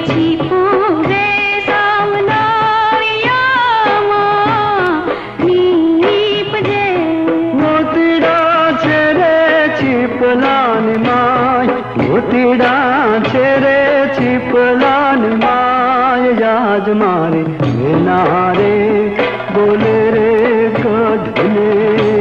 छिपुरे सामनारियामा नीप जे मोतीड़ा छेरे छिपलान my मोतीड़ा छेरे छिपलान my याज मारे नारे बोले रे कढले